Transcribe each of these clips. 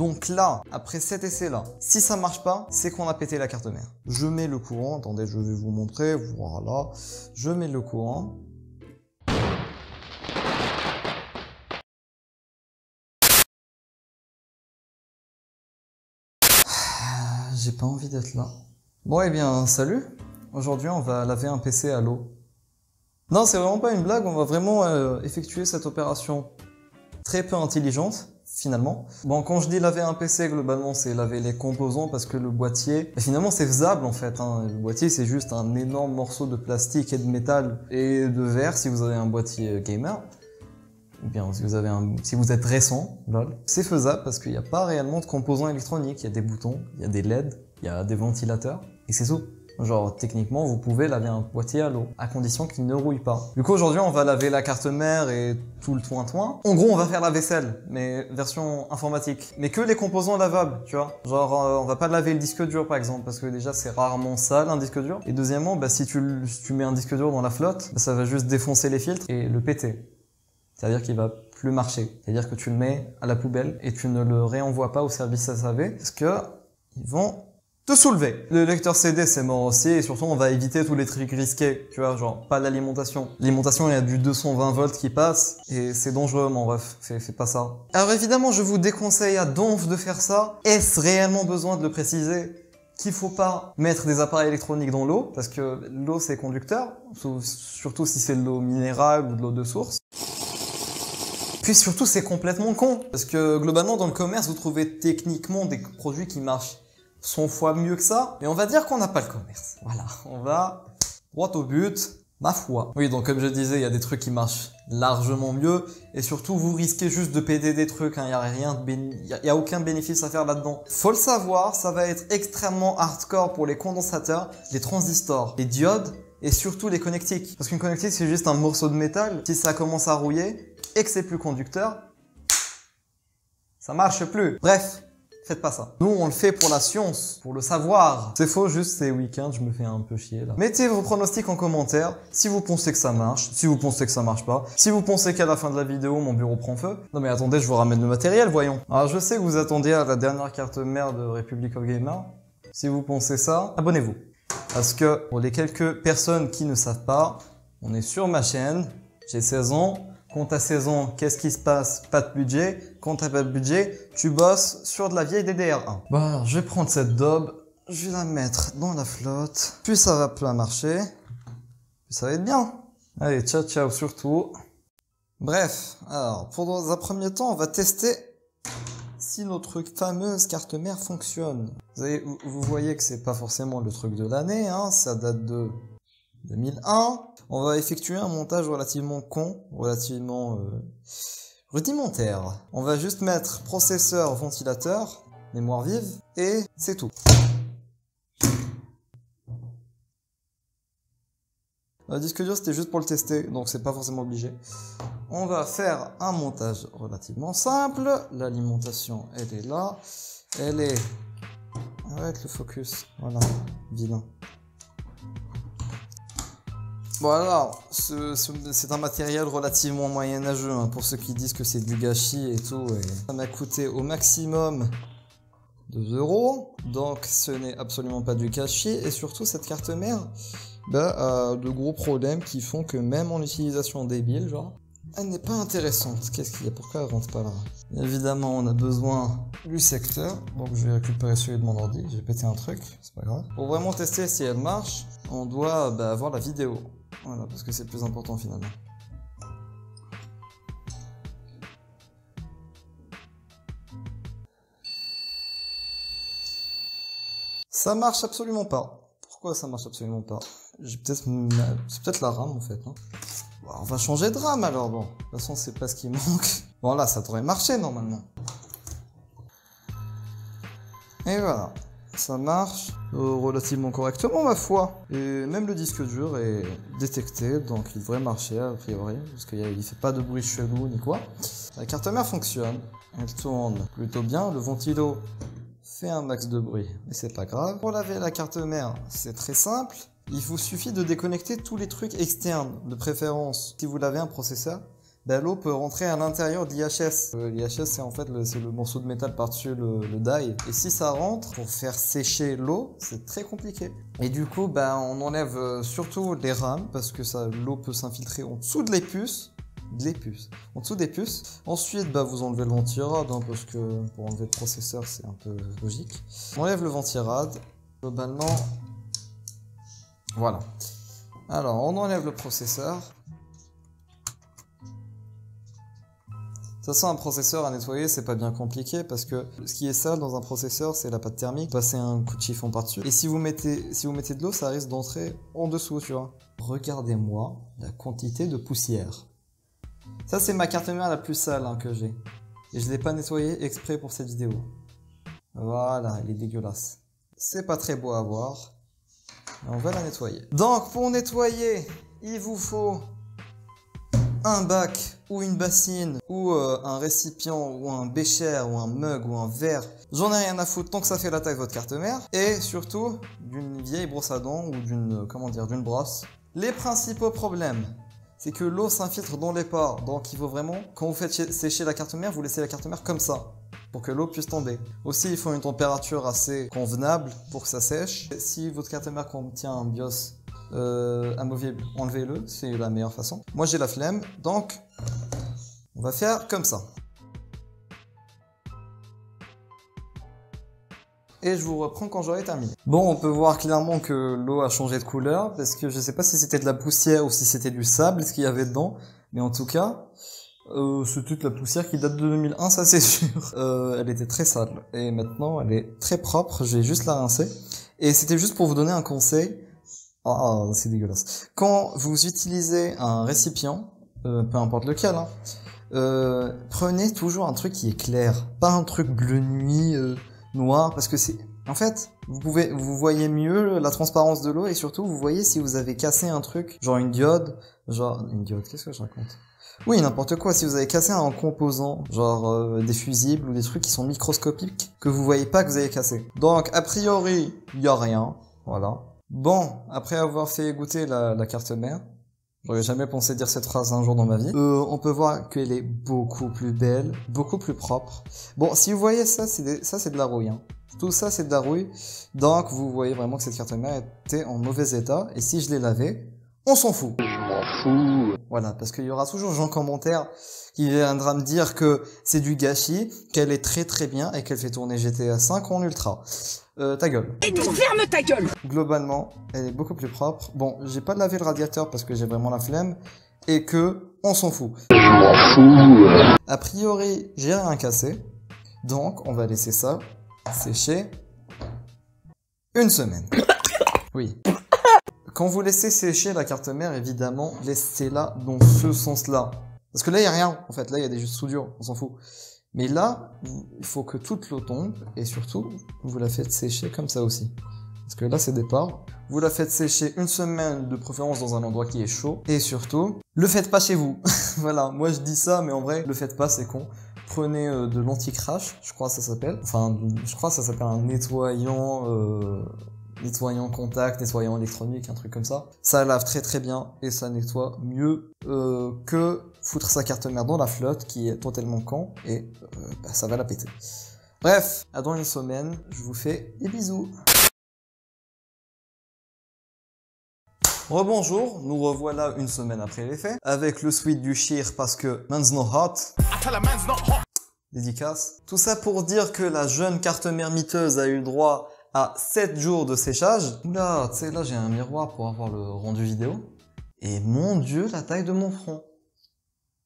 Donc là, après cet essai-là, si ça marche pas, c'est qu'on a pété la carte mère. Je mets le courant, attendez, je vais vous montrer, voilà. Je mets le courant. J'ai pas envie d'être là. Bon, eh bien, salut. Aujourd'hui, on va laver un PC à l'eau. Non, c'est vraiment pas une blague, on va vraiment effectuer cette opération très peu intelligente, finalement. Bon, quand je dis laver un PC, globalement, c'est laver les composants parce que le boîtier, finalement, c'est faisable, en fait, hein. Le boîtier, c'est juste un énorme morceau de plastique et de métal et de verre, si vous avez un boîtier gamer. Ou bien, si vous êtes récent, lol. C'est faisable parce qu'il n'y a pas réellement de composants électroniques. Il y a des boutons, il y a des LED, il y a des ventilateurs, et c'est tout. Genre, techniquement, vous pouvez laver un boîtier à l'eau, à condition qu'il ne rouille pas. Du coup, aujourd'hui, on va laver la carte mère et tout le toin-toin. En gros, on va faire la vaisselle, mais version informatique. Mais que les composants lavables, tu vois. Genre, on va pas laver le disque dur, par exemple, parce que déjà, c'est rarement sale, un disque dur. Et deuxièmement, bah, si tu mets un disque dur dans la flotte, bah, ça va juste défoncer les filtres et le péter. C'est-à-dire qu'il va plus marcher. C'est-à-dire que tu le mets à la poubelle et tu ne le réenvoies pas au service SAV parce que ils vont te soulever. Le lecteur CD, c'est mort aussi, et surtout, on va éviter tous les trucs risqués, tu vois, genre, pas l'alimentation. L'alimentation, il y a du 220 volts qui passe, et c'est dangereux, mon ref, fais pas ça. Alors évidemment, je vous déconseille à donf de faire ça. Est-ce réellement besoin de le préciser qu'il faut pas mettre des appareils électroniques dans l'eau, parce que l'eau, c'est conducteur, surtout si c'est de l'eau minérale ou de l'eau de source. Puis surtout, c'est complètement con, parce que globalement, dans le commerce, vous trouvez techniquement des produits qui marchent 100 fois mieux que ça, mais on va dire qu'on n'a pas le commerce. Voilà, on va droit au but, ma foi. Oui, donc comme je disais, il y a des trucs qui marchent largement mieux, et surtout vous risquez juste de péter des trucs, hein. Il y a aucun bénéfice à faire là-dedans. Faut le savoir, ça va être extrêmement hardcore pour les condensateurs, les transistors, les diodes, et surtout les connectiques. Parce qu'une connectique, c'est juste un morceau de métal, si ça commence à rouiller, et que c'est plus conducteur, ça marche plus. Bref. Faites pas ça. Nous, on le fait pour la science, pour le savoir. C'est faux, juste c'est week-end, je me fais un peu chier là. Mettez vos pronostics en commentaire, si vous pensez que ça marche, si vous pensez que ça marche pas, si vous pensez qu'à la fin de la vidéo, mon bureau prend feu. Non mais attendez, je vous ramène le matériel, voyons. Alors je sais que vous attendiez à la dernière carte mère de Republic of Gamers. Si vous pensez ça, abonnez-vous. Parce que pour les quelques personnes qui ne savent pas, on est sur ma chaîne, j'ai 16 ans. Quand t'as 16 ans, qu'est-ce qui se passe? Pas de budget. Quand t'as pas de budget, tu bosses sur de la vieille DDR1. Bon alors, je vais prendre cette daube, je vais la mettre dans la flotte. Puis ça va plein marcher. Puis ça va être bien. Allez, ciao ciao surtout. Bref, alors, dans un premier temps, on va tester si notre fameuse carte mère fonctionne. Vous voyez que c'est pas forcément le truc de l'année, hein, ça date de 2001. On va effectuer un montage relativement con, relativement rudimentaire. On va juste mettre processeur, ventilateur, mémoire vive, et c'est tout. Le disque dur, c'était juste pour le tester, donc c'est pas forcément obligé. On va faire un montage relativement simple. L'alimentation, elle est là. Elle est avec le focus. Voilà, vilain. Bon alors, c'est un matériel relativement moyenâgeux, hein, pour ceux qui disent que c'est du gâchis et tout. Et ça m'a coûté au maximum 2 €, donc ce n'est absolument pas du gâchis. Et surtout, cette carte mère a de gros problèmes qui font que même en utilisation débile, genre, elle n'est pas intéressante. Qu'est-ce qu'il y a? Pourquoi elle rentre pas là? Évidemment, on a besoin du secteur, donc je vais récupérer celui de mon ordi. J'ai pété un truc, c'est pas grave. Pour vraiment tester si elle marche, on doit avoir la vidéo. Voilà, parce que c'est le plus important finalement. Ça marche absolument pas. Pourquoi ça marche absolument pas? C'est peut-être la RAM en fait. Hein. Bon, on va changer de RAM alors. Bon, de toute façon c'est pas ce qui manque. Bon là, ça devrait marcher normalement. Et voilà. Ça marche relativement correctement ma foi. Et même le disque dur est détecté, donc il devrait marcher a priori, parce qu'il fait pas de bruit chelou ni quoi. La carte mère fonctionne, elle tourne plutôt bien, le ventilo fait un max de bruit, mais c'est pas grave. Pour laver la carte mère, c'est très simple. Il vous suffit de déconnecter tous les trucs externes, de préférence. Si vous lavez un processeur, ben, l'eau peut rentrer à l'intérieur de l'IHS. L'IHS, c'est en fait c'est le morceau de métal par-dessus le die. Et si ça rentre, pour faire sécher l'eau, c'est très compliqué. Et du coup, ben, on enlève surtout les rames, parce que l'eau peut s'infiltrer en dessous de les puces. En dessous des puces. Ensuite, bah, vous enlevez le ventirad, hein, parce que pour enlever le processeur, c'est un peu logique. On enlève le ventirad. Globalement, voilà. Alors, on enlève le processeur. De toute façon, un processeur à nettoyer, c'est pas bien compliqué, parce que ce qui est sale dans un processeur, c'est la pâte thermique. Passez un coup de chiffon par-dessus. Et si vous mettez de l'eau, ça risque d'entrer en dessous, tu vois. Regardez-moi la quantité de poussière. Ça, c'est ma carte mère la plus sale, hein, que j'ai. Et je l'ai pas nettoyée exprès pour cette vidéo. Voilà, elle est dégueulasse. C'est pas très beau à voir. Mais on va la nettoyer. Donc, pour nettoyer, il vous faut un bac ou une bassine ou un récipient ou un bécher ou un mug ou un verre. J'en ai rien à foutre tant que ça fait la taille de votre carte mère. Et surtout, d'une vieille brosse à dents ou d'une brosse. Les principaux problèmes, c'est que l'eau s'infiltre dans les pores. Donc il faut vraiment, quand vous faites sécher la carte mère, vous laissez la carte mère comme ça, pour que l'eau puisse tomber. Aussi, il faut une température assez convenable pour que ça sèche. Si votre carte mère contient un BIOS amovible, enlevez-le, c'est la meilleure façon. Moi j'ai la flemme, donc on va faire comme ça. Et je vous reprends quand j'aurai terminé. Bon, on peut voir clairement que l'eau a changé de couleur, parce que je sais pas si c'était de la poussière ou si c'était du sable, ce qu'il y avait dedans, mais en tout cas, c'est toute la poussière qui date de 2001, ça c'est sûr. Elle était très sale, et maintenant elle est très propre, je vais juste la rincer. Et c'était juste pour vous donner un conseil. C'est dégueulasse. Quand vous utilisez un récipient, peu importe lequel, hein, prenez toujours un truc qui est clair, pas un truc bleu nuit, noir, parce que c'est... En fait, vous voyez mieux la transparence de l'eau et surtout vous voyez si vous avez cassé un truc, genre une diode, qu'est-ce que je raconte? Oui, n'importe quoi, si vous avez cassé un composant, genre des fusibles ou des trucs qui sont microscopiques, que vous voyez pas que vous avez cassé. Donc, a priori, il y a rien, voilà. Bon, après avoir fait goûter la carte mère, j'aurais jamais pensé dire cette phrase un jour dans ma vie. On peut voir qu'elle est beaucoup plus belle, beaucoup plus propre. Bon, si vous voyez ça, c'est de la rouille. Hein. Tout ça, c'est de la rouille. Donc, vous voyez vraiment que cette carte mère était en mauvais état. Et si je l'ai lavée, on s'en fout. Je m'en fous. Voilà, parce qu'il y aura toujours gens en commentaire qui viendra me dire que c'est du gâchis, qu'elle est très très bien et qu'elle fait tourner GTA 5 en ultra. Ta gueule. Et tu fermes ta gueule. Globalement, elle est beaucoup plus propre. Bon, j'ai pas lavé le radiateur parce que j'ai vraiment la flemme et que on s'en fout. Je m'en fous. A priori, j'ai rien cassé. Donc, on va laisser ça sécher une semaine. Oui. Quand vous laissez sécher la carte mère, évidemment, laissez-la dans ce sens-là. Parce que là, il n'y a rien. En fait, là, il y a des jeux soudure. On s'en fout. Mais là, il faut que toute l'eau tombe. Et surtout, vous la faites sécher comme ça aussi. Parce que là, c'est départ. Vous la faites sécher une semaine, de préférence dans un endroit qui est chaud. Et surtout, le faites pas chez vous. Voilà, moi je dis ça, mais en vrai, le faites pas, c'est con. Prenez de l'anti-crash, je crois que ça s'appelle. Enfin, je crois que ça s'appelle un nettoyant contact, nettoyant électronique, un truc comme ça. Ça lave très très bien et ça nettoie mieux que foutre sa carte mère dans la flotte qui est totalement con et ça va la péter. Bref, à dans une semaine, je vous fais des bisous. Rebonjour, nous revoilà une semaine après les faits, avec le suite du shir parce que man's not hot. Dédicace. Tout ça pour dire que la jeune carte mère miteuse a eu droit à 7 jours de séchage. Là, tu sais, là j'ai un miroir pour avoir le rendu vidéo. Et mon dieu, la taille de mon front.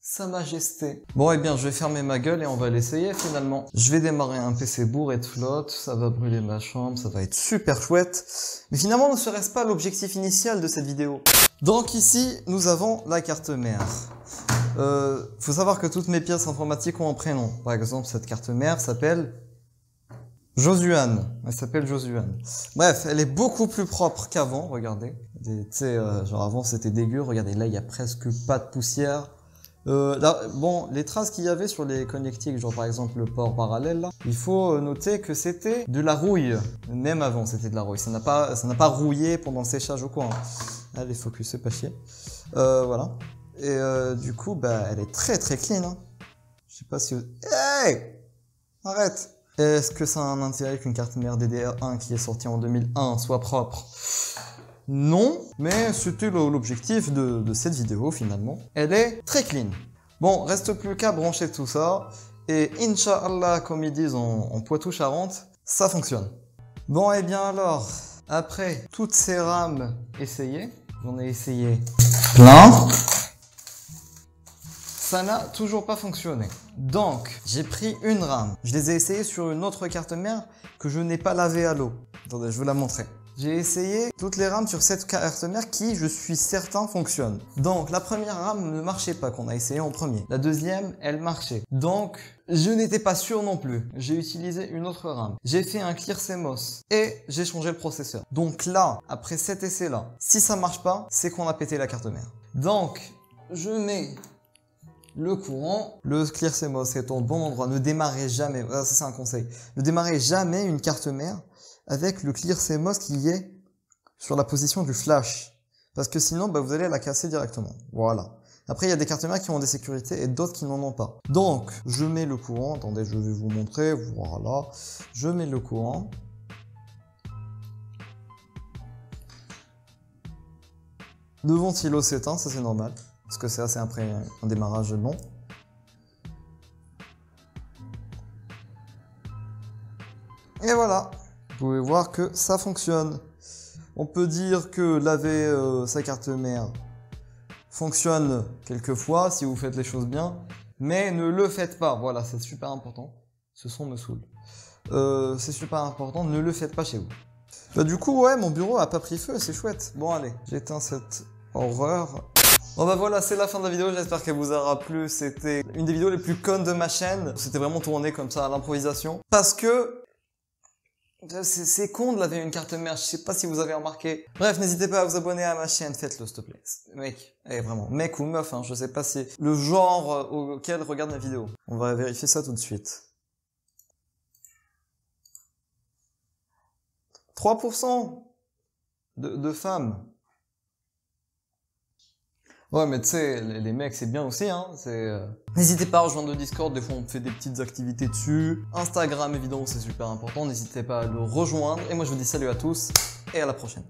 Sa majesté. Bon, eh bien, je vais fermer ma gueule et on va l'essayer finalement. Je vais démarrer un PC bourré de flotte, ça va brûler ma chambre, ça va être super chouette. Mais finalement, ne serait-ce pas l'objectif initial de cette vidéo. Donc ici, nous avons la carte mère. Faut savoir que toutes mes pièces informatiques ont un prénom. Par exemple, cette carte mère s'appelle Josuane. Elle s'appelle Josuane. Bref, elle est beaucoup plus propre qu'avant, regardez. Tu sais, genre avant c'était dégueu, regardez, là il y a presque pas de poussière. Là, bon, les traces qu'il y avait sur les connectiques, genre par exemple le port parallèle là, il faut noter que c'était de la rouille. Même avant c'était de la rouille, ça n'a pas rouillé pendant le séchage ou quoi. Hein. Allez, focus, c'est pas chier. Voilà. Et du coup, bah, elle est très très clean. Hein. Je sais pas si vous... Hey! Arrête! Est-ce que ça a un intérêt qu'une carte mère DDR1 qui est sortie en 2001 soit propre? Non, mais c'était l'objectif de cette vidéo finalement. Elle est très clean. Bon, reste plus qu'à brancher tout ça. Et Inch'Allah, comme ils disent en Poitou-Charentes, ça fonctionne. Bon, et bien alors, après toutes ces rames essayées, j'en ai essayé plein. Ça n'a toujours pas fonctionné. Donc, j'ai pris une rame. Je les ai essayées sur une autre carte mère que je n'ai pas lavée à l'eau. Attendez, je vais vous la montrer. J'ai essayé toutes les rames sur cette carte mère qui, je suis certain, fonctionne. Donc, la première rame ne marchait pas, qu'on a essayé en premier. La deuxième, elle marchait. Donc, je n'étais pas sûr non plus. J'ai utilisé une autre rame. J'ai fait un clear CMOS et j'ai changé le processeur. Donc là, après cet essai-là, si ça marche pas, c'est qu'on a pété la carte mère. Donc, je mets le courant. Le clear CMOS est au bon endroit. Ne démarrez jamais, ça c'est un conseil. Ne démarrez jamais une carte mère avec le clear CMOS qui est sur la position du flash. Parce que sinon, bah, vous allez la casser directement. Voilà. Après, il y a des cartes mères qui ont des sécurités et d'autres qui n'en ont pas. Donc, je mets le courant. Attendez, je vais vous montrer. Voilà. Je mets le courant. Le ventilo s'éteint, ça c'est normal. Parce que c'est assez après un démarrage long. Et voilà. Vous pouvez voir que ça fonctionne. On peut dire que laver sa carte mère fonctionne quelquefois si vous faites les choses bien, mais ne le faites pas. Voilà, c'est super important. Ce son me saoule. C'est super important, ne le faites pas chez vous. Bah du coup, ouais, mon bureau a pas pris feu, c'est chouette. Bon allez, j'éteins cette horreur. Bon bah voilà, c'est la fin de la vidéo, j'espère qu'elle vous aura plu. C'était une des vidéos les plus connes de ma chaîne. C'était vraiment tourné comme ça à l'improvisation. Parce que c'est con de laver une carte mère, je sais pas si vous avez remarqué. Bref, n'hésitez pas à vous abonner à ma chaîne, faites-le s'il te plaît. Mec, vraiment, mec ou meuf, hein, je sais pas si le genre auquel regarde ma vidéo. On va vérifier ça tout de suite. 3% de femmes. Ouais, mais tu sais, les mecs, c'est bien aussi, hein. N'hésitez pas à rejoindre le Discord, des fois on fait des petites activités dessus. Instagram, évidemment, c'est super important. N'hésitez pas à le rejoindre. Et moi, je vous dis salut à tous et à la prochaine.